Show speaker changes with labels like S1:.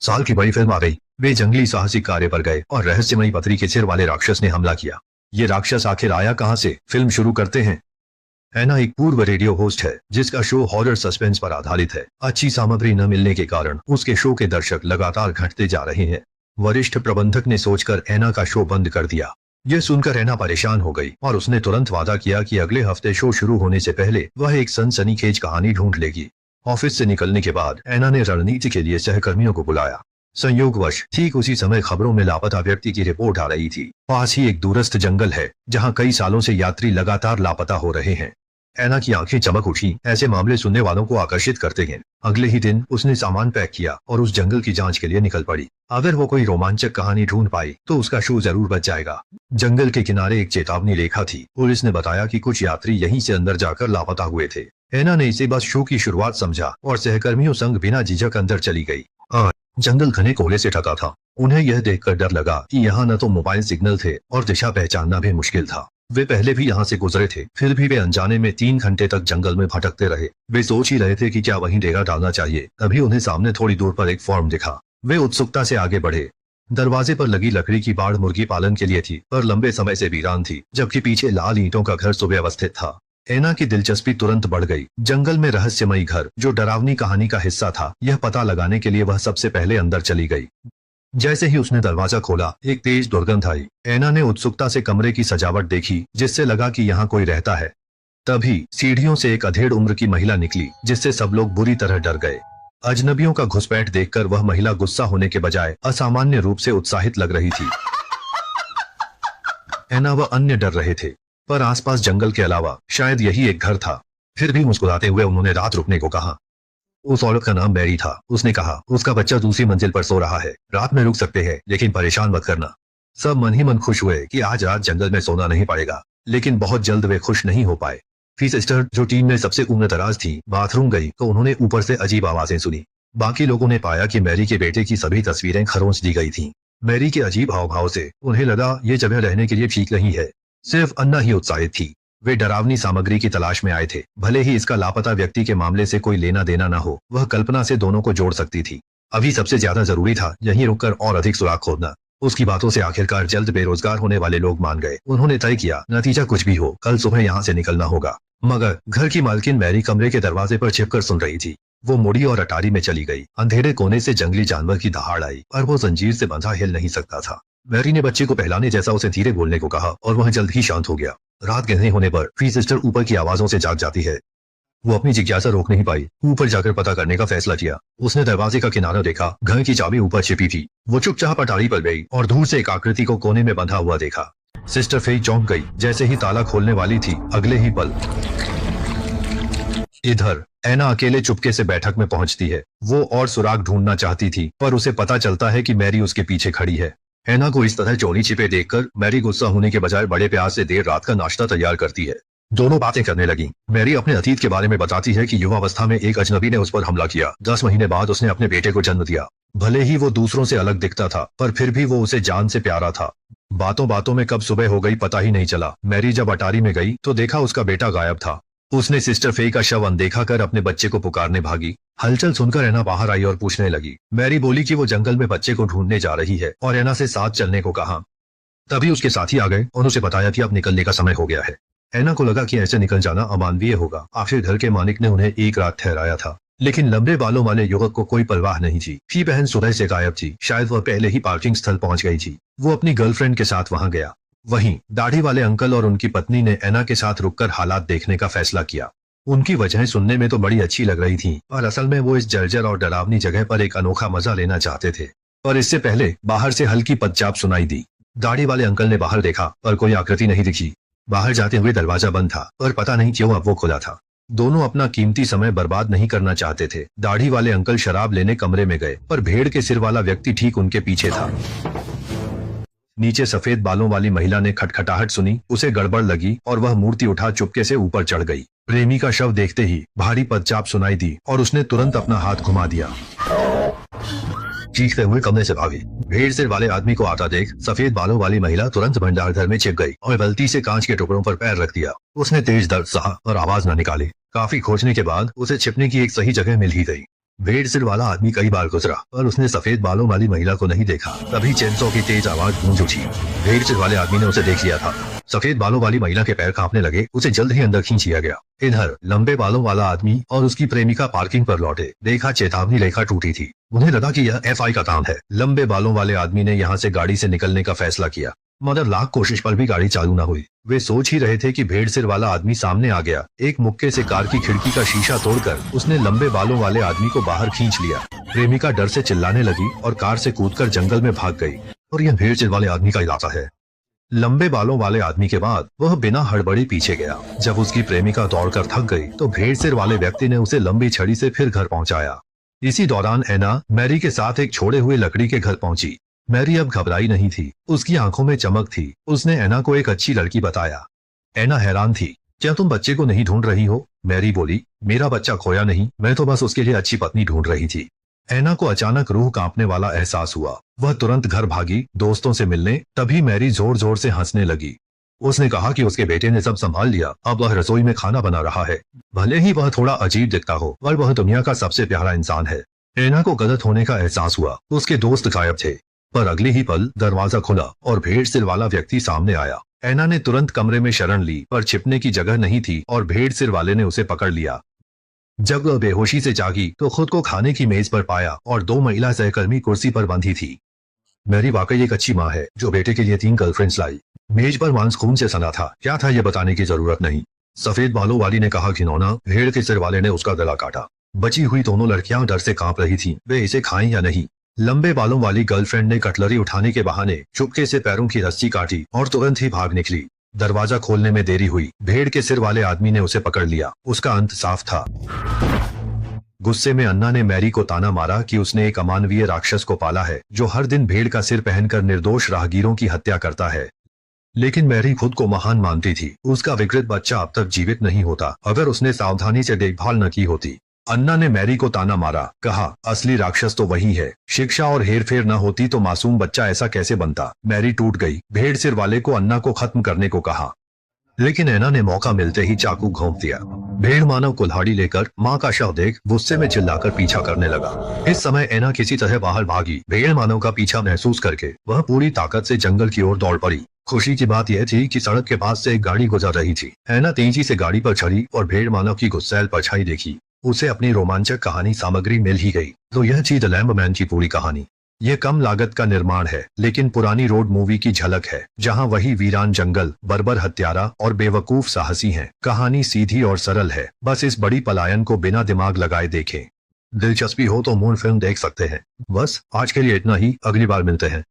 S1: साल की बड़ी फिल्म आ गई। वे जंगली साहसिक कार्य पर गए और रहस्यमयी पथरी के सिर वाले राक्षस ने हमला किया। ये राक्षस आखिर आया कहां से? फिल्म शुरू करते हैं। एना एक पूर्व रेडियो होस्ट है जिसका शो हॉरर सस्पेंस पर आधारित है। अच्छी सामग्री न मिलने के कारण उसके शो के दर्शक लगातार घटते जा रहे हैं। वरिष्ठ प्रबंधक ने सोचकर एना का शो बंद कर दिया। यह सुनकर एना परेशान हो गई और उसने तुरंत वादा किया कि अगले हफ्ते शो शुरू होने से पहले वह एक सनसनीखेज कहानी ढूंढ लेगी। ऑफिस से निकलने के बाद एना ने रणनीति के लिए सहकर्मियों को बुलाया। संयोगवश ठीक उसी समय खबरों में लापता व्यक्ति की रिपोर्ट आ रही थी। पास ही एक दूरस्थ जंगल है जहां कई सालों से यात्री लगातार लापता हो रहे हैं। एना की आंखें चमक उठी। ऐसे मामले सुनने वालों को आकर्षित करते हैं। अगले ही दिन उसने सामान पैक किया और उस जंगल की जांच के लिए निकल पड़ी। अगर वो कोई रोमांचक कहानी ढूंढ पाई तो उसका शो जरूर बच जाएगा। जंगल के किनारे एक चेतावनी रेखा थी। पुलिस ने बताया कि कुछ यात्री यहीं से अंदर जाकर लापता हुए थे। एना ने इसे बस शो की शुरुआत समझा और सहकर्मियों संग बिना झिझक अंदर चली गई। जंगल घने कोहरे से ढका था। उन्हें यह देखकर डर लगा कि यहाँ न तो मोबाइल सिग्नल थे और दिशा पहचानना भी मुश्किल था। वे पहले भी यहाँ से गुजरे थे, फिर भी वे अनजाने में 3 घंटे तक जंगल में भटकते रहे। वे सोच ही रहे थे कि क्या वहीं डेरा डालना चाहिए। तभी उन्हें सामने थोड़ी दूर पर एक फॉर्म दिखा। वे उत्सुकता से आगे बढ़े। दरवाजे पर लगी लकड़ी की बाड़ मुर्गी पालन के लिए थी, पर लंबे समय से वीरान थी, जबकि पीछे लाल ईंटों का घर सुव्यवस्थित था। एना की दिलचस्पी तुरंत बढ़ गई। जंगल में रहस्यमयी घर जो डरावनी कहानी का हिस्सा था, यह पता लगाने के लिए वह सबसे पहले अंदर चली गई। जैसे ही उसने दरवाजा खोला, एक तेज दुर्गंध आई। एना ने उत्सुकता से कमरे की सजावट देखी, जिससे लगा कि यहाँ कोई रहता है। तभी सीढ़ियों से एक अधेड़ उम्र की महिला निकली, जिससे सब लोग बुरी तरह डर गए। अजनबियों का घुसपैठ देखकर वह महिला गुस्सा होने के बजाय असामान्य रूप से उत्साहित लग रही थी। एना व अन्य डर रहे थे, पर आसपास जंगल के अलावा शायद यही एक घर था। फिर भी मुस्कुराते हुए उन्होंने रात रुकने को कहा। उस औरत का नाम मैरी था। उसने कहा, उसका बच्चा दूसरी मंजिल पर सो रहा है, रात में रुक सकते हैं, लेकिन परेशान मत करना। सब मन ही मन खुश हुए कि आज रात जंगल में सोना नहीं पड़ेगा, लेकिन बहुत जल्द वे खुश नहीं हो पाए। फी सिस्टर, जो टीम में सबसे उम्रदराज थी, बाथरूम गई तो उन्होंने ऊपर से अजीब आवाजें सुनी। बाकी लोगों ने पाया कि मैरी के बेटे की सभी तस्वीरें खरोंच दी गई थीं। मैरी के अजीब हाव भाव से उन्हें लगा ये जगह रहने के लिए ठीक नहीं है। सिर्फ अन्ना ही उत्साहित थी। वे डरावनी सामग्री की तलाश में आए थे। भले ही इसका लापता व्यक्ति के मामले से कोई लेना देना न हो, वह कल्पना से दोनों को जोड़ सकती थी। अभी सबसे ज्यादा जरूरी था यहीं रुककर और अधिक सुराग खोदना। उसकी बातों से आखिरकार जल्द बेरोजगार होने वाले लोग मान गए। उन्होंने तय किया, नतीजा कुछ भी हो, कल सुबह यहाँ से निकलना होगा। मगर घर की मालकिन मैरी कमरे के दरवाजे पर छिपकर सुन रही थी। वो मुड़ी और अटारी में चली गई। अंधेरे कोने से जंगली जानवर की दहाड़ आई, पर वो जंजीर से बंधा हिल नहीं सकता था। मैरी ने बच्चे को पहलाने जैसा उसे धीरे बोलने को कहा और वह जल्द ही शांत हो गया। रात गहने होने पर फी सिस्टर ऊपर की आवाजों से जाग जाती है। वो अपनी जिज्ञासा रोक नहीं पाई। ऊपर जाकर पता करने का फैसला किया। उसने दरवाजे का किनारा देखा। घर की चाबी ऊपर छिपी थी। वो चुपचाप अटारी पर गई और दूर से एक आकृति को कोने में बंधा हुआ देखा। सिस्टर फेई चौंक गई। जैसे ही ताला खोलने वाली थी, अगले ही पल इधर एना अकेले चुपके से बैठक में पहुंचती है। वो और सुराग ढूंढना चाहती थी, पर उसे पता चलता है कि मैरी उसके पीछे खड़ी है। एना को इस तरह चोरी छिपे देखकर मैरी गुस्सा होने के बजाय बड़े प्यार से देर रात का नाश्ता तैयार करती है। दोनों बातें करने लगी। मैरी अपने अतीत के बारे में बताती है कि युवावस्था में एक अजनबी ने उस पर हमला किया। 10 महीने बाद उसने अपने बेटे को जन्म दिया। भले ही वो दूसरों से अलग दिखता था, पर फिर भी वो उसे जान से प्यारा था। बातों बातों में कब सुबह हो गई पता ही नहीं चला। मैरी जब अटारी में गई तो देखा उसका बेटा गायब था। उसने सिस्टर फेई का शव अनदेखा कर अपने बच्चे को पुकारने भागी। हलचल सुनकर एना बाहर आई और पूछने लगी। मैरी बोली कि वो जंगल में बच्चे को ढूंढने जा रही है और एना से साथ चलने को कहा। तभी उसके साथी आ गए और उसे बताया कि अब निकलने का समय हो गया है। एना को लगा कि ऐसे निकल जाना अमानवीय होगा। आखिर घर के मालिक ने उन्हें एक रात ठहराया था। लेकिन लंबे बालों वाले युवक को कोई परवाह नहीं थी। फी बहन सुबह से गायब थी। शायद वह पहले ही पार्किंग स्थल पहुंच गई थी। वो अपनी गर्लफ्रेंड के साथ वहां गया। वहीं दाढ़ी वाले अंकल और उनकी पत्नी ने एना के साथ रुककर हालात देखने का फैसला किया। उनकी वजहें सुनने में तो बड़ी अच्छी लग रही थीं, और असल में वो इस जर्जर और डरावनी जगह पर एक अनोखा मजा लेना चाहते थे। पर इससे पहले बाहर से हल्की पदचाप सुनाई दी। दाढ़ी वाले अंकल ने बाहर देखा, पर कोई आकृति नहीं दिखी। बाहर जाते हुए दरवाजा बंद था, पर पता नहीं क्यों अब वो खुला था। दोनों अपना कीमती समय बर्बाद नहीं करना चाहते थे। दाढ़ी वाले अंकल शराब लेने कमरे में गए, पर भेड़ के सिर वाला व्यक्ति ठीक उनके पीछे था। नीचे सफेद बालों वाली महिला ने खटखटाहट सुनी। उसे गड़बड़ लगी और वह मूर्ति उठा चुपके से ऊपर चढ़ गई। प्रेमी का शव देखते ही भारी पदचाप सुनाई दी और उसने तुरंत अपना हाथ घुमा दिया। चीखते हुए कमरे से भागी। भेड़ सिर वाले आदमी को आता देख सफेद बालों वाली महिला तुरंत भंडारघर में छिप गई और गलती से कांच के टुकड़ों पर पैर रख दिया। उसने तेज दर्द सहा और आवाज न निकाली। काफी खोजने के बाद उसे छिपने की एक सही जगह मिल ही गई। भेड़ सिर वाला आदमी कई बार गुजरा पर उसने सफेद बालों वाली महिला को नहीं देखा। तभी चेनसो की तेज आवाज गूंज उठी। भेड़ सिर वाले आदमी ने उसे देख लिया था। सफेद बालों वाली महिला के पैर कांपने लगे। उसे जल्द ही अंदर खींच लिया गया। इधर लंबे बालों वाला आदमी और उसकी प्रेमिका पार्किंग पर लौटे। देखा चेतावनी रेखा टूटी थी। उन्हें लगा कि यह एफआई का काम है। लंबे बालों वाले आदमी ने यहाँ से गाड़ी से निकलने का फैसला किया, मगर लाख कोशिश पर भी गाड़ी चालू न हुई। वे सोच ही रहे थे कि भेड़ सिर वाला आदमी सामने आ गया। एक मुक्के से कार की खिड़की का शीशा तोड़कर उसने लंबे बालों वाले आदमी को बाहर खींच लिया। प्रेमिका डर से चिल्लाने लगी और कार से कूदकर जंगल में भाग गई। और यह भेड़ सिर वाले आदमी का इलाका है। लंबे बालों वाले आदमी के बाद वह बिना हड़बड़ी पीछे गया। जब उसकी प्रेमिका दौड़कर थक गई तो भेड़ सिर वाले व्यक्ति ने उसे लंबी छड़ी से फिर घर पहुंचाया। इसी दौरान एना मैरी के साथ एक छोड़े हुए लकड़ी के घर पहुंची। मैरी अब घबराई नहीं थी। उसकी आंखों में चमक थी। उसने एना को एक अच्छी लड़की बताया। एना हैरान थी। क्या तुम बच्चे को नहीं ढूंढ रही हो? मैरी बोली, मेरा बच्चा खोया नहीं, मैं तो बस उसके लिए अच्छी पत्नी ढूंढ रही थी। एना को अचानक रूह कांपने वाला एहसास हुआ। वह तुरंत घर भागी दोस्तों से मिलने। तभी मैरी जोर जोर से हंसने लगी। उसने कहा कि उसके बेटे ने सब संभाल लिया। अब वह रसोई में खाना बना रहा है। भले ही वह थोड़ा अजीब दिखता हो पर वह दुनिया का सबसे प्यारा इंसान है। एना को गलत होने का एहसास हुआ। उसके दोस्त गायब थे। पर अगले ही पल दरवाजा खुला और भेड़ सिर वाला व्यक्ति सामने आया। एना ने तुरंत कमरे में शरण ली पर छिपने की जगह नहीं थी और भेड़ सिर वाले ने उसे पकड़ लिया। जब वह बेहोशी से जागी तो खुद को खाने की मेज पर पाया और 2 महिला सहकर्मी कुर्सी पर बंधी थी। मैरी वाकई एक अच्छी माँ है जो बेटे के लिए 3 गर्लफ्रेंड्स लाई। मेज पर मांस खून से सना था। क्या था ये बताने की जरूरत नहीं। सफेद बालों वाली ने कहा घिनौना। भेड़ के सिर वाले ने उसका गला काटा। बची हुई दोनों लड़कियां डर से कांप रही थीं। वे इसे खाएं या नहीं। लंबे बालों वाली गर्लफ्रेंड ने कटलरी उठाने के बहाने चुपके से पैरों की रस्सी काटी और तुरंत ही भाग निकली। दरवाजा खोलने में देरी हुई। भेड़ के सिर वाले आदमी ने उसे पकड़ लिया। उसका अंत साफ था। गुस्से में अन्ना ने मैरी को ताना मारा कि उसने एक अमानवीय राक्षस को पाला है जो हर दिन भेड़ का सिर पहनकर निर्दोष राहगीरों की हत्या करता है। लेकिन मैरी खुद को महान मानती थी। उसका विकृत बच्चा अब तक जीवित नहीं होता अगर उसने सावधानी से देखभाल न की होती। अन्ना ने मैरी को ताना मारा। कहा, असली राक्षस तो वही है। शिक्षा और हेरफेर न होती तो मासूम बच्चा ऐसा कैसे बनता। मैरी टूट गई। भेड़ सिर वाले को अन्ना को खत्म करने को कहा, लेकिन एना ने मौका मिलते ही चाकू घोंप दिया। भेड़ मानव कुल्हाड़ी लेकर माँ का शव देख गुस्से में चिल्लाकर पीछा करने लगा। इस समय एना किसी तरह बाहर भागी। भेड़ मानव का पीछा महसूस करके वह पूरी ताकत से जंगल की ओर दौड़ पड़ी। खुशी की बात यह थी कि सड़क के पास से एक गाड़ी गुजर रही थी। एना तेजी से गाड़ी पर चढ़ी और भेड़ मानव की गुस्सैल परछाई देखी। उसे अपनी रोमांचक कहानी सामग्री मिल ही गई। तो यह थी द लैम्ब मैन की पूरी कहानी। यह कम लागत का निर्माण है लेकिन पुरानी रोड मूवी की झलक है जहां वही वीरान जंगल, बर्बर हत्यारा और बेवकूफ साहसी हैं। कहानी सीधी और सरल है। बस इस बड़ी पलायन को बिना दिमाग लगाए देखें। दिलचस्पी हो तो मून फिल्म देख सकते हैं। बस आज के लिए इतना ही। अगली बार मिलते हैं।